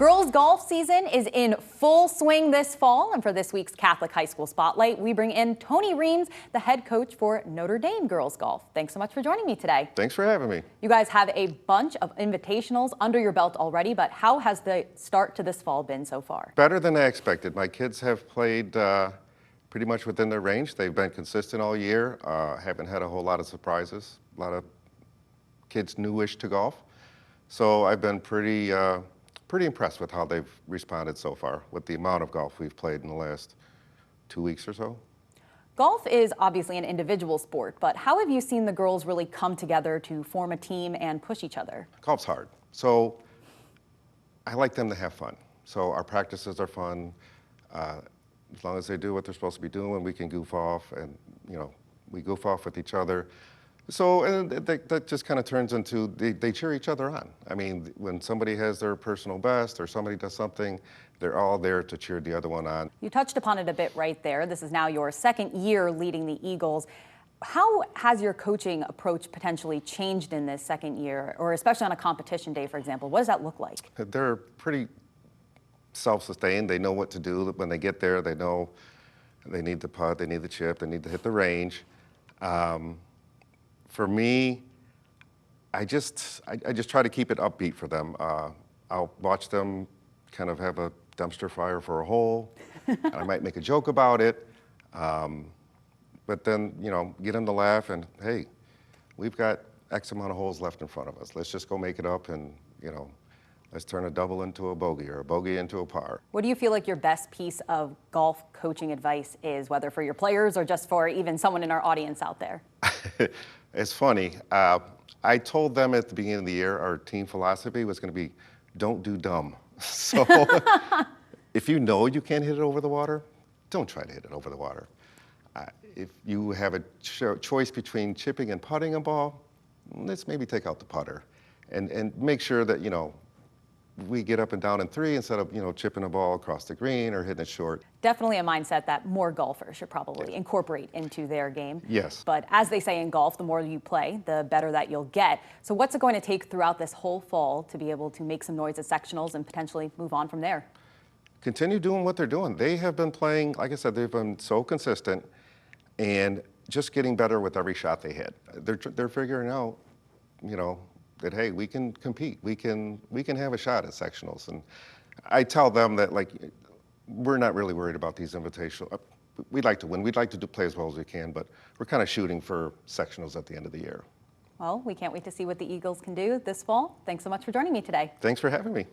Girls golf season is in full swing this fall, and for this week's Catholic High School Spotlight, we bring in Tony Reams, the head coach for Notre Dame girls golf. Thanks so much for joining me today. Thanks for having me. You guys have a bunch of invitationals under your belt already, but how has the start to this fall been so far? Better than I expected. My kids have played pretty much within their range. They've been consistent all year. Haven't had a whole lot of surprises. A lot of kids newish to golf. So I've been pretty impressed with how they've responded so far with the amount of golf we've played in the last 2 weeks or so. Golf is obviously an individual sport, but how have you seen the girls really come together to form a team and push each other? Golf's hard, so I like them to have fun. So our practices are fun. As long as they do what they're supposed to be doing, we can goof off, and we goof off with each other. So and that just kind of turns into, they cheer each other on. I mean, when somebody has their personal best or somebody does something, they're all there to cheer the other one on. You touched upon it a bit right there. This is now your second year leading the Eagles. How has your coaching approach potentially changed in this second year, or especially on a competition day, for example? What does that look like? They're pretty self-sustained. They know what to do. When they get there, they know they need the putt, they need the chip, they need to hit the range. For me, I just try to keep it upbeat for them. I'll watch them kind of have a dumpster fire for a hole. I might make a joke about it, but then get them to laugh and, hey, we've got X amount of holes left in front of us. Let's just go make it up, and let's turn a double into a bogey or a bogey into a par. What do you feel like your best piece of golf coaching advice is, whether for your players or just for even someone in our audience out there? It's funny. I told them at the beginning of the year our team philosophy was going to be, don't do dumb. So if you know you can't hit it over the water, don't try to hit it over the water. If you have a choice between chipping and putting a ball, let's maybe take out the putter and make sure that, we get up and down in three instead of, chipping a ball across the green or hitting it short. Definitely a mindset that more golfers should probably incorporate into their game. Yes. But as they say in golf, the more you play, the better that you'll get. So what's it going to take throughout this whole fall to be able to make some noise at sectionals and potentially move on from there? Continue doing what they're doing. They have been playing, like I said, they've been so consistent and just getting better with every shot they hit. They're figuring out, that, hey, we can compete. We can have a shot at sectionals. And I tell them that, we're not really worried about these invitational. We'd like to win. We'd like to play as well as we can, but we're kind of shooting for sectionals at the end of the year. Well, we can't wait to see what the Eagles can do this fall. Thanks so much for joining me today. Thanks for having me.